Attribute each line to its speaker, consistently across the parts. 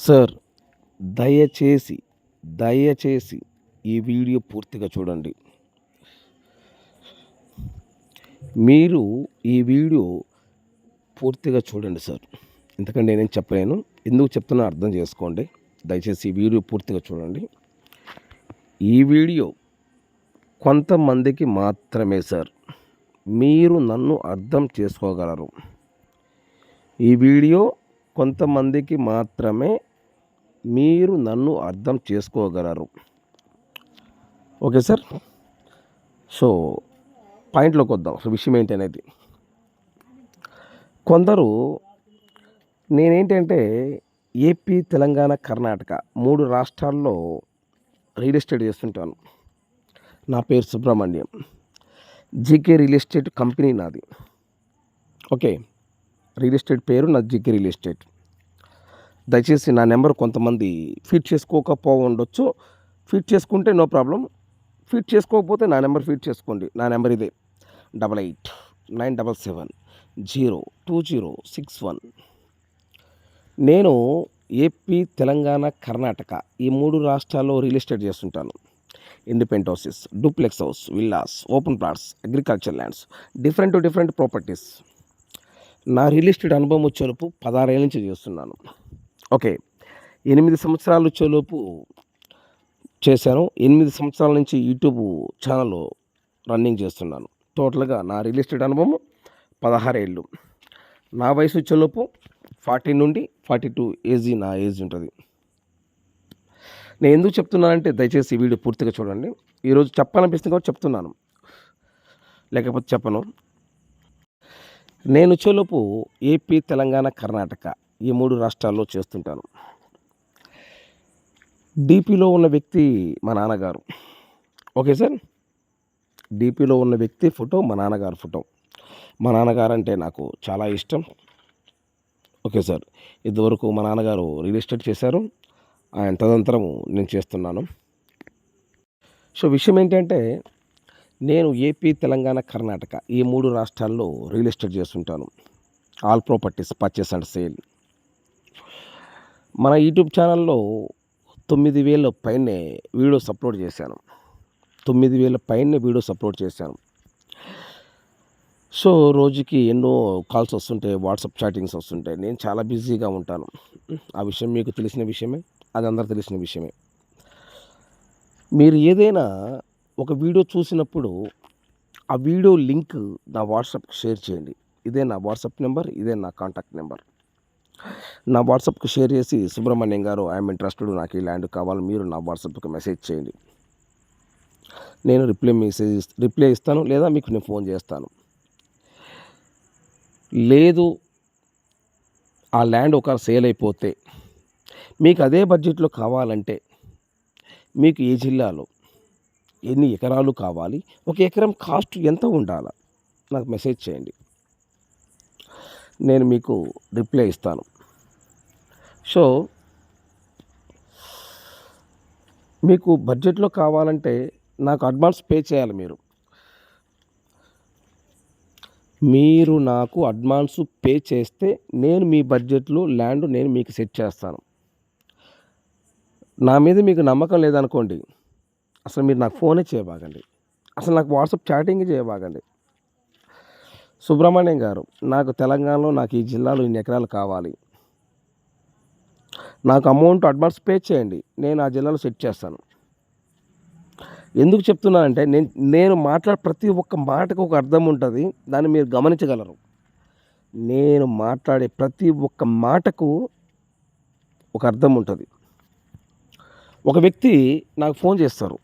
Speaker 1: Sir, దయచేసి, దయచేసి ఈ వీడియో పూర్తిగా చూడండి. మీరు ఈ వీడియో పూర్తిగా చూడండి సార్. ఎందుకంటే నేనేం చెప్పలేను. ఎందుకు చెప్తున్నా అర్థం చేసుకోండి. దయచేసి ఈ వీడియో పూర్తిగా చూడండి. ఈ వీడియో కొంతమందికి మాత్రమే సార్. మీరు నన్ను అర్థం చేసుకోగలరు. ఈ వీడియో కొంతమందికి మాత్రమే మీరు నన్ను అర్థం చేసుకోగలరు. Okay sir. సో పాయింట్లోకి వద్దాం. అసలు విషయం ఏంటి అనేది. కొందరు నేనేంటంటే ఏపీ, తెలంగాణ, కర్ణాటక 3 రాష్ట్రాల్లో రియల్ ఎస్టేట్ చేస్తుంటాను. నా పేరు Subrahmanyam. GK real estate company నాది. ఓకే, రియల్ ఎస్టేట్ పేరు నా జీకే రియల్ ఎస్టేట్. దయచేసి నా నెంబర్ కొంతమంది ఫీడ్ చేసుకోకపోవచ్చు. ఫీడ్ చేసుకుంటే నో ప్రాబ్లం. ఫీడ్ చేసుకోకపోతే నా నెంబర్ ఫీడ్ చేసుకోండి. నా నెంబర్ ఇదే 8897702061. నేను ఏపీ, తెలంగాణ, కర్ణాటక ఈ 3 రాష్ట్రాల్లో రియల్ ఎస్టేట్ చేస్తుంటాను. Independent houses, duplex house, villas, open plots, agriculture lands, different properties. నా రియల్ ఎస్టేట్ అనుభవం వచ్చేలోపు 16 ఏళ్ళ నుంచి చేస్తున్నాను. ఓకే, 8 సంవత్సరాలు వచ్చేలోపు చేశాను. 8 సంవత్సరాల నుంచి యూట్యూబ్ ఛానల్ రన్నింగ్ చేస్తున్నాను. టోటల్గా నా రియల్ ఎస్టేట్ అనుభవం 16 ఏళ్ళు. నా వయసు వచ్చేలోపు 40 నుండి 42 నా ఏజ్ ఉంటుంది. నేను ఎందుకు చెప్తున్నానంటే దయచేసి ఈ వీడియో పూర్తిగా చూడండి. ఈరోజు చెప్పాలనిపిస్తుంది కాబట్టి చెప్తున్నాను, లేకపోతే చెప్పను. నేను వచ్చేలోపు ఏపీ, తెలంగాణ, కర్ణాటక ఈ 3 రాష్ట్రాల్లో చేస్తుంటాను. డీపీలో ఉన్న వ్యక్తి మా నాన్నగారు. ఓకే సార్, డీపీలో ఉన్న వ్యక్తి ఫోటో మా నాన్నగారు ఫోటో. మా నాన్నగారు అంటే నాకు చాలా ఇష్టం. ఓకే సార్, ఇదివరకు మా నాన్నగారు రియల్ ఎస్టేట్ చేశారు. ఆయన తదనంతరం నేను చేస్తున్నాను. సో విషయం ఏంటంటే నేను ఏపీ, తెలంగాణ, కర్ణాటక ఈ 3 రాష్ట్రాల్లో రియల్ ఎస్టేట్ చేస్తుంటాను. All properties purchase and sale. మన యూట్యూబ్ ఛానల్లో 9,000 పైనే వీడియోస్ అప్లోడ్ చేశాను. 9,000 పైనే వీడియోస్ అప్లోడ్ చేశాను. సో రోజుకి ఎన్నో కాల్స్ వస్తుంటాయి, వాట్సాప్ చాటింగ్స్ వస్తుంటాయి. నేను చాలా బిజీగా ఉంటాను. ఆ విషయం మీకు తెలిసిన విషయమే, అది అందరికి తెలిసిన విషయమే. మీరు ఏదైనా ఒక వీడియో చూసినప్పుడు ఆ వీడియో లింక్ నా వాట్సాప్కి షేర్ చేయండి. ఇదే నా వాట్సాప్ నెంబర్, ఇదే నా కాంటాక్ట్ నెంబర్. నా వాట్సాప్కి షేర్ చేసి సుబ్రహ్మణ్యం గారు ఐఎమ్ ఇంట్రెస్టెడ్, నాకు ఈ ల్యాండ్ కావాలి, మీరు నా వాట్సాప్కి మెసేజ్ చేయండి. నేను రిప్లై ఇస్తాను, లేదా మీకు నేను ఫోన్ చేస్తాను. లేదు ఆ ల్యాండ్ ఒక సేల్ అయిపోతే మీకు అదే బడ్జెట్లో కావాలంటే మీకు ఏ జిల్లాలో ఎన్ని ఎకరాలు కావాలి, ఒక ఎకరం కాస్ట్ ఎంత ఉండాలి, నాకు మెసేజ్ చేయండి. నేను మీకు రిప్లై ఇస్తాను. సో మీకు బడ్జెట్లో కావాలంటే నాకు అడ్వాన్స్ పే చేయాలి. మీరు నాకు అడ్వాన్స్ పే చేస్తే నేను మీ బడ్జెట్లో ల్యాండ్ నేను మీకు సెట్ చేస్తాను. నా మీద మీకు నమ్మకం లేదనుకోండి, అసలు మీరు నాకు ఫోనే చేయబాగండి, అసలు నాకు వాట్సాప్ చాటింగ్ చేయబాగండి. సుబ్రహ్మణ్యం గారు, నాకు తెలంగాణలో నాకు ఈ జిల్లాలో ఇన్ని ఎకరాలు కావాలి, నాకు అమౌంట్ అడ్వాన్స్ పే చేయండి, నేను ఆ జిల్లాలో సెట్ చేస్తాను. ఎందుకు చెప్తున్నానంటే నేను మాట్లాడే ప్రతి ఒక్క మాటకు ఒక అర్థం ఉంటుంది, దాన్ని మీరు గమనించగలరు. నేను మాట్లాడే ప్రతి ఒక్క మాటకు ఒక అర్థం ఉంటుంది. ఒక వ్యక్తి నాకు ఫోన్ చేస్తారు,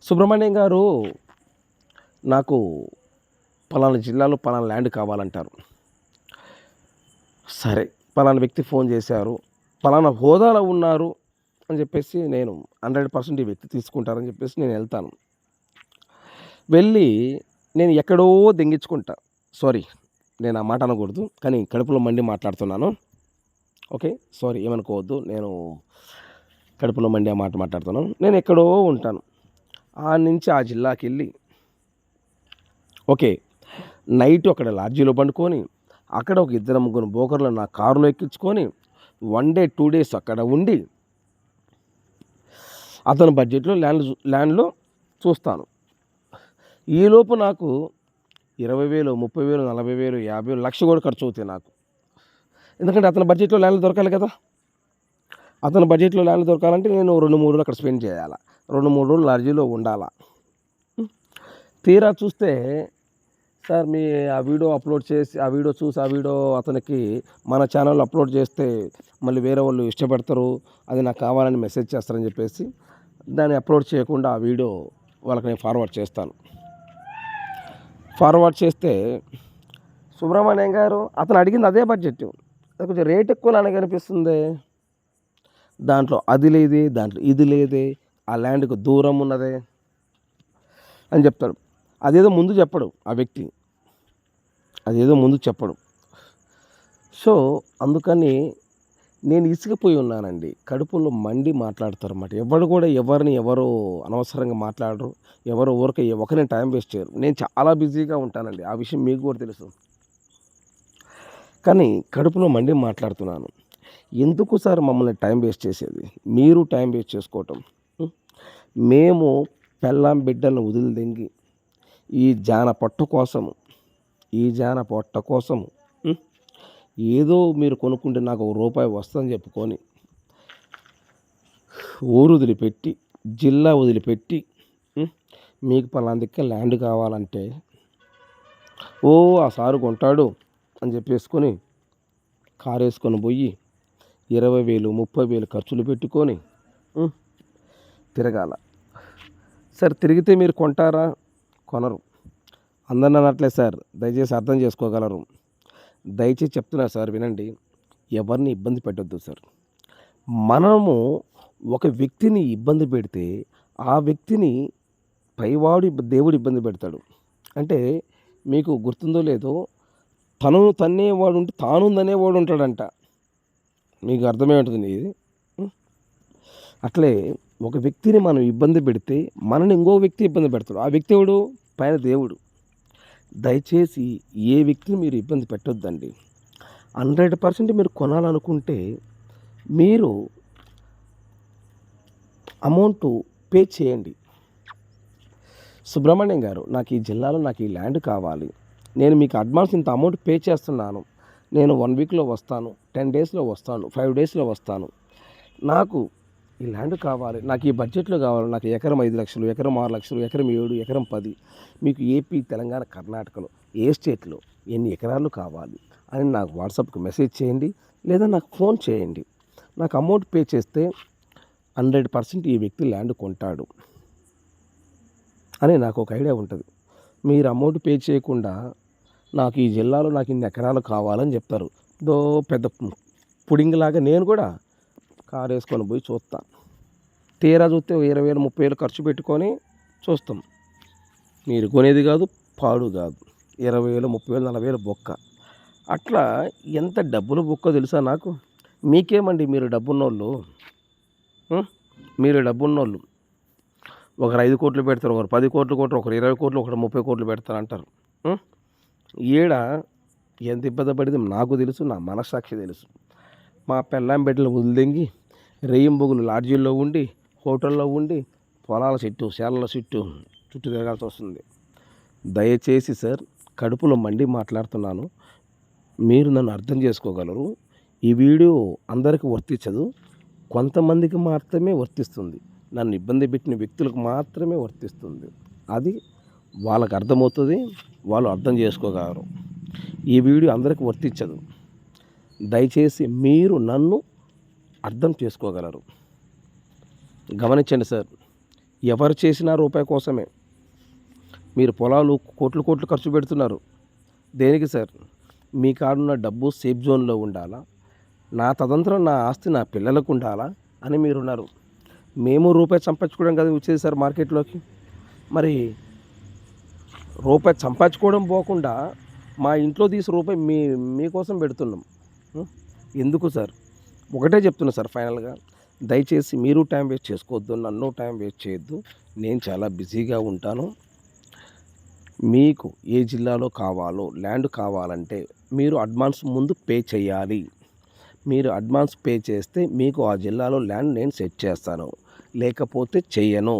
Speaker 1: సుబ్రహ్మణ్యం గారు నాకు పలానా జిల్లాలో పలానా ల్యాండ్ కావాలంటారు. సరే, పలానా వ్యక్తి ఫోన్ చేశారు, పలానా హోదాలో ఉన్నారు అని చెప్పేసి నేను 100% ఈ వ్యక్తి తీసుకుంటారని చెప్పేసి నేను వెళ్తాను. వెళ్ళి నేను ఎక్కడో దెంగించుకుంటా. సారీ, నేను ఆ మాట అనకూడదు, కానీ కడుపులో మండి మాట్లాడుతున్నాను. ఓకే, సారీ, ఏమనుకోవద్దు. నేను కడుపులో మండి ఆ మాట మాట్లాడుతున్నాను. నేను ఎక్కడో ఉంటాను. ఆ నుంచి ఆ జిల్లాకి వెళ్ళి ఓకే నైట్ అక్కడ లాడ్జీలో పండుకొని, అక్కడ ఒక 2-3 బోకర్లు నా కారులో ఎక్కించుకొని 1 డే 2 డేస్ అక్కడ ఉండి అతని బడ్జెట్‌లో ల్యాండ్‌లో చూస్తాను. ఈలోపు నాకు 20,000, 30,000, 40,000, 50,000, లక్ష కూడా ఖర్చవుతాయి నాకు. ఎందుకంటే అతని బడ్జెట్‌లో ల్యాండ్‌లు దొరకాలి కదా! అతని బడ్జెట్‌లో ల్యాండ్‌లు దొరకాలంటే నేను 2, 3 రోజులు అక్కడ స్పెండ్ చేయాల. 2, 3 రోజులు లాడ్జిలో ఉండాల. తీరా చూస్తే సార్ మీ ఆ వీడియో అప్లోడ్ చేసి ఆ వీడియో చూసి ఆ వీడియో అతనికి మన ఛానల్లో అప్లోడ్ చేస్తే మళ్ళీ వేరే వాళ్ళు ఇష్టపడతారు, అది నాకు కావాలని మెసేజ్ చేస్తారని చెప్పేసి దాన్ని అప్లోడ్ చేయకుండా ఆ వీడియో వాళ్ళకి నేను ఫార్వర్డ్ చేస్తాను. ఫార్వర్డ్ చేస్తే సుబ్రహ్మణ్యం గారు అతను అడిగింది అదే బడ్జెట్, అది కొంచెం రేట్ ఎక్కువలానే కనిపిస్తుంది. దాంట్లో అది లేదే, దాంట్లో ఇది లేదే, ఆ ల్యాండ్‌కు దూరం ఉన్నదే అని చెప్తాడు. అదేదో ముందు చెప్పడు ఆ వ్యక్తి, అదేదో ముందు చెప్పడు. సో అందుకని నేను ఇసిగిపోయి ఉన్నానండి. కడుపులో మండి మాట్లాడతారన్నమాట. ఎవరు కూడా ఎవరు అనవసరంగా మాట్లాడరు. ఎవరు ఊరికే ఒకరిని టైం వేస్ట్ చేయరు. నేను చాలా బిజీగా ఉంటానండి, ఆ విషయం మీకు కూడా తెలుసు. కానీ కడుపులో మండి మాట్లాడుతున్నాను. ఎందుకు సార్ మమ్మల్ని టైం వేస్ట్ చేసేది? మీరు టైం వేస్ట్ చేసుకోవటం. మేము పెళ్ళాం బిడ్డలను వదిలిదెంగి ఈ జాన పొట్ట కోసము ఏదో మీరు కొనుక్కుంటే నాకు ₹1 వస్తుందని చెప్పుకొని ఊరు వదిలిపెట్టి, జిల్లా వదిలిపెట్టి మీకు పలానా దిక్కు ల్యాండ్ కావాలంటే ఆ సారు కొంటాడు అని చెప్పేసుకొని కారు వేసుకొని పోయి 20,000, 30,000 ఖర్చులు పెట్టుకొని తిరగాల. సార్ తిరిగితే మీరు కొంటారా? కొనరు. అందరిని అనట్లేదు సార్, దయచేసి అర్థం చేసుకోగలరు. దయచేసి చెప్తున్నా సార్, వినండి. ఎవరిని ఇబ్బంది పెట్టొద్దు సార్. మనము ఒక వ్యక్తిని ఇబ్బంది పెడితే ఆ వ్యక్తిని పైవాడు దేవుడు ఇబ్బంది పెడతాడు. అంటే మీకు గుర్తుందో లేదో, తనను తన్నేవాడు ఉంటే తానుందనేవాడు ఉంటాడంట. మీకు అర్థమై ఉంటుంది ఇది. అట్లే ఒక వ్యక్తిని మనం ఇబ్బంది పెడితే మనని ఇంకో వ్యక్తి ఇబ్బంది పెడతాడు. ఆ వ్యక్తి ఎవడు? పైన దేవుడు. దయచేసి ఏ వ్యక్తిని మీరు ఇబ్బంది పెట్టొద్దండి. 100% మీరు కొనాలనుకుంటే మీరు అమౌంట్ పే చేయండి. సుబ్రహ్మణ్యం గారు, నాకు ఈ జిల్లాలో నాకు ఈ ల్యాండ్ కావాలి, నేను మీకు అడ్వాన్స్ ఇంత అమౌంట్ పే చేస్తున్నాను, నేను 1 వీక్లో వస్తాను, 10 డేస్లో వస్తాను, 5 డేస్లో వస్తాను, నాకు ఈ ల్యాండ్ కావాలి, నాకు ఈ బడ్జెట్లో కావాలి, నాకు ఎకరం 5 లక్షలు, ఎకరం 6 లక్షలు, ఎకరం 7, ఎకరం 10, మీకు ఏపీ, తెలంగాణ, కర్ణాటకలో ఏ స్టేట్లో ఎన్ని ఎకరాలు కావాలి అని నాకు వాట్సాప్కి మెసేజ్ చేయండి, లేదా నాకు ఫోన్ చేయండి. నాకు అమౌంట్ పే చేస్తే 100% ఈ వ్యక్తి ల్యాండ్ కొంటాడు అని నాకు ఒక ఐడియా ఉంటుంది. మీరు అమౌంట్ పే చేయకుండా నాకు ఈ జిల్లాలో నాకు ఇన్ని ఎకరాలు కావాలని చెప్తారు. పెద్ద పుడింగ్ లాగా నేను కూడా కారు వేసుకొని పోయి చూస్తా. తీరా చూస్తే 20,000, 30,000 ఖర్చు పెట్టుకొని చూస్తాం. మీరు కొనేది కాదు, పాడు కాదు. 20,000, 30,000, 40,000 బొక్క. అట్లా ఎంత డబ్బులు బొక్క తెలుసా నాకు? మీకేమండి, మీరు డబ్బున్నోళ్ళు, ఒకరు 5 కోట్లు పెడతారు, ఒకరు 10 కోట్లు కొట్టరు, ఒకరు 20 కోట్లు, ఒకరు 30 కోట్లు పెడతారు అంటారు. ఈడ ఎంత ఇబ్బంది పడింది నాకు తెలుసు, నా మనస్సాక్షి తెలుసు. మా పెళ్ళాం బిడ్డలు వదిలిదెంగి రేయింబొగులు లాడ్జీల్లో ఉండి, హోటల్లో ఉండి, పొలాల చుట్టూ, చేలల చుట్టూ తిరగాల్సి వస్తుంది. దయచేసి సార్, కడుపులో మండి మాట్లాడుతున్నాను, మీరు నన్ను అర్థం చేసుకోగలరు. ఈ వీడియో అందరికీ వర్తించదు, కొంతమందికి మాత్రమే వర్తిస్తుంది. నన్ను ఇబ్బంది పెట్టిన వ్యక్తులకు మాత్రమే వర్తిస్తుంది. అది వాళ్ళకు అర్థమవుతుంది, వాళ్ళు అర్థం చేసుకోగలరు. ఈ వీడియో అందరికీ వర్తించదు. దయచేసి మీరు నన్ను అర్థం చేసుకోగలరు. గమనించండి సార్, ఎవరు చేసినా రూపాయి కోసమే. మీరు పొలాలు కోట్లు ఖర్చు పెడుతున్నారు. దేనికి సార్? మీ కాడున్న డబ్బు సేఫ్ జోన్లో ఉండాలా, నా తదంతరం నా ఆస్తి నా పిల్లలకు ఉండాలా అని మీరున్నారు. మేము రూపాయి సంపాదించుకోవడం కదా వచ్చేది సార్ మార్కెట్లోకి. మరి రూపాయి సంపాదించుకోవడం పోకుండా మా ఇంట్లో తీసి రూపాయి మీకోసం పెడుతున్నాం. ఎందుకు సార్? ఒకటే చెప్తున్నా సార్ ఫైనల్గా, దయచేసి మీరు టైం వేస్ట్ చేసుకోవద్దు, నన్ను టైం వేస్ట్ చేయొద్దు. నేను చాలా బిజీగా ఉంటాను. మీకు ఏ జిల్లాలో కావాలో ల్యాండ్ కావాలంటే మీరు అడ్వాన్స్ ముందు పే చేయాలి. మీరు అడ్వాన్స్ పే చేస్తే మీకు ఆ జిల్లాలో ల్యాండ్ నేను సెట్ చేస్తాను, లేకపోతే చెయ్యను.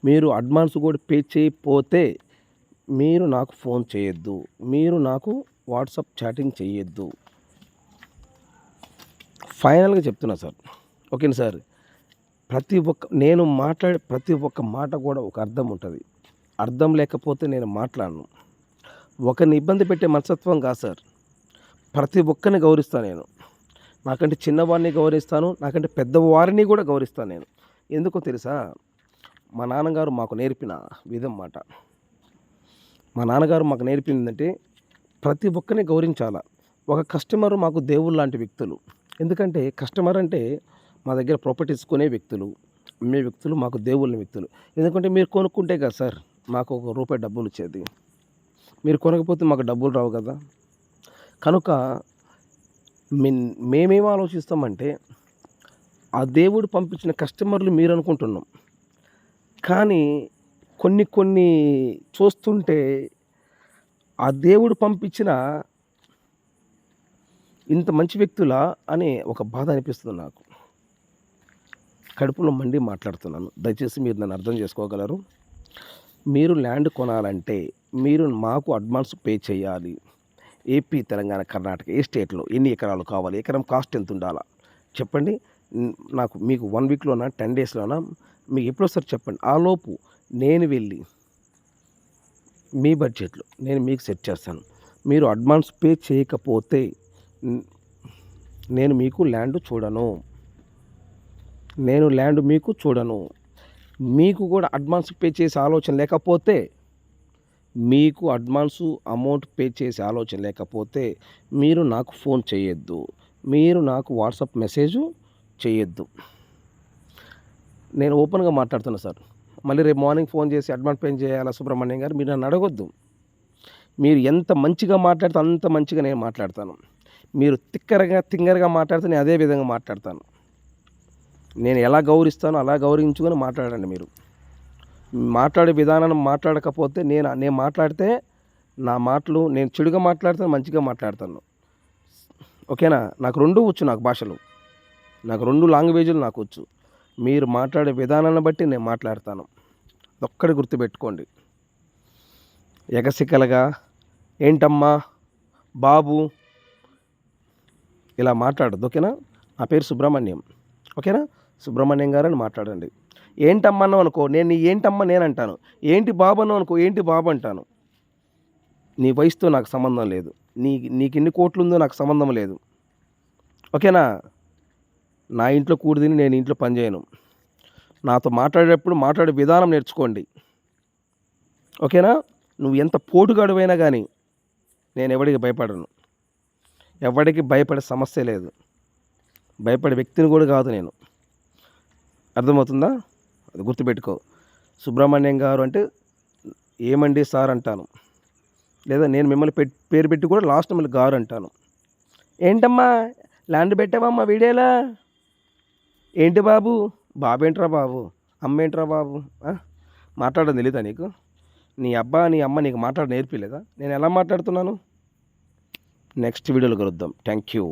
Speaker 1: మీరు అడ్వాన్స్ కూడా పే చేయకపోతే మీరు నాకు ఫోన్ చేయొద్దు, మీరు నాకు వాట్సాప్ చాటింగ్ చేయొద్దు. ఫైనల్గా చెప్తున్నా సార్, ఓకేనా సార్. నేను మాట్లాడే ప్రతి ఒక్క మాట కూడా ఒక అర్థం ఉంటుంది. అర్థం లేకపోతే నేను మాట్లాడను. ఒకరిని ఇబ్బంది పెట్టే మనస్తత్వం కాదు సార్. ప్రతి ఒక్కరిని గౌరవిస్తాను నేను. నాకంటే చిన్నవాడిని గౌరవిస్తాను, నాకంటే పెద్దవారిని కూడా గౌరవిస్తాను నేను. ఎందుకో తెలుసా? మా నాన్నగారు మాకు నేర్పిన విధం మాట. మా నాన్నగారు మాకు నేర్పిందంటే ప్రతి ఒక్కరిని గౌరవించాల. ఒక కస్టమర్ మాకు దేవుళ్ళు లాంటి వ్యక్తులు. ఎందుకంటే కస్టమర్ అంటే మా దగ్గర ప్రాపర్టీస్ కొనే వ్యక్తులు, అమ్మే వ్యక్తులు, మాకు దేవుళ్ళ వ్యక్తులు. ఎందుకంటే మీరు కొనుక్కుంటే కదా సార్ మాకు ₹1 డబ్బులు ఇచ్చేది. మీరు కొనకపోతే మాకు డబ్బులు రావు కదా. కనుక మేమేం ఆలోచిస్తామంటే ఆ దేవుడు పంపించిన కస్టమర్లు మీరు అనుకుంటున్నాం. కానీ కొన్ని చూస్తుంటే ఆ దేవుడు పంపించిన ఇంత మంచి వ్యక్తులా అని ఒక బాధ అనిపిస్తుంది నాకు. కడుపులో మండి మాట్లాడుతున్నాను. దయచేసి మీరు నన్ను అర్థం చేసుకోగలరు. మీరు ల్యాండ్ కొనాలంటే మీరు మాకు అడ్వాన్స్ పే చేయాలి. ఏపీ, తెలంగాణ, కర్ణాటక ఏ స్టేట్లో ఎన్ని ఎకరాలు కావాలి, ఎకరం కాస్ట్ ఎంత ఉండాలా చెప్పండి. నాకు మీకు 1 వీక్లోనా 10 డేస్లోనా మీకు ఎప్పుడొస్తారు చెప్పండి. ఆలోపు నేను వెళ్ళి మీ బడ్జెట్లో నేను మీకు సెట్ చేస్తాను. మీరు అడ్వాన్స్ పే చేయకపోతే నేను మీకు ల్యాండ్ చూడను. మీకు కూడా అడ్వాన్స్ పే చేసే ఆలోచన లేకపోతే, మీకు అడ్వాన్సు అమౌంట్ పే చేసే ఆలోచన లేకపోతే మీరు నాకు ఫోన్ చేయొద్దు, మీరు నాకు వాట్సాప్ మెసేజ్ చేయొద్దు. నేను ఓపెన్గా మాట్లాడుతున్నా సార్. మళ్ళీ రేపు మార్నింగ్ ఫోన్ చేసి అడ్వాన్స్ పే చేయాలా సుబ్రహ్మణ్యం గారు మీరు నన్ను అడగొద్దు. మీరు ఎంత మంచిగా మాట్లాడితే అంత మంచిగా నేను మాట్లాడతాను. మీరు తింగరగా మాట్లాడితే నేను అదే విధంగా మాట్లాడతాను. నేను ఎలా గౌరవిస్తానో అలా గౌరవించుకొని మాట్లాడండి. మీరు మాట్లాడే విధానం మాట్లాడకపోతే నేను మాట్లాడితే నా మాటలు నేను చెడుగా మాట్లాడతాను, మంచిగా మాట్లాడతాను. ఓకేనా? నాకు 2 వచ్చు. నాకు భాషలు, నాకు 2 లాంగ్వేజ్లు నాకు వచ్చు. మీరు మాట్లాడే విధానాన్ని బట్టి నేను మాట్లాడతాను. ఒక్కటి గుర్తుపెట్టుకోండి. ఎగసికలుగా ఏంటమ్మా బాబు ఇలా మాట్లాడద్దు. ఓకేనా? నా పేరు సుబ్రహ్మణ్యం. ఓకేనా? సుబ్రహ్మణ్యం గారు అని మాట్లాడండి. ఏంటమ్మా అన్నావు అనుకో, నేను ఏంటమ్మా నేను అంటాను. ఏంటి బాబు అన్నావు అనుకో, ఏంటి బాబు అంటాను. నీ వయసుతో నాకు సంబంధం లేదు. నీకు ఎన్ని కోట్లు ఉందో నాకు సంబంధం లేదు. ఓకేనా? నా ఇంట్లో కూడిదిని నేను ఇంట్లో పనిచేయను. నాతో మాట్లాడేటప్పుడు మాట్లాడే విధానం నేర్చుకోండి. ఓకేనా? నువ్వు ఎంత పోటుగాడువైనా కానీ నేను ఎవడికి భయపడను. ఎవడికి భయపడే సమస్య లేదు. భయపడే వ్యక్తిని కూడా కాదు నేను. అర్థమవుతుందా? అది గుర్తుపెట్టుకో. సుబ్రహ్మణ్యం గారు అంటే ఏమండి సార్ అంటాను, లేదా నేను మిమ్మల్ని పేరు పెట్టి కూడా లాస్ట్ మిమ్మల్ని గారు అంటాను. ఏంటమ్మా ల్యాండ్ పెట్టావమ్మా వీడియోలా, ఏంటి బాబు, బాబేంట్రా బాబు, అమ్మేంట్రా బాబు, మాట్లాడడం తెలీదా నీకు? నీ అమ్మ నీకు మాట్లాడ నేర్పిలేదా? నేను ఎలా మాట్లాడుతున్నాను? నెక్స్ట్ వీడియోలో కలుద్దాం. Thank you.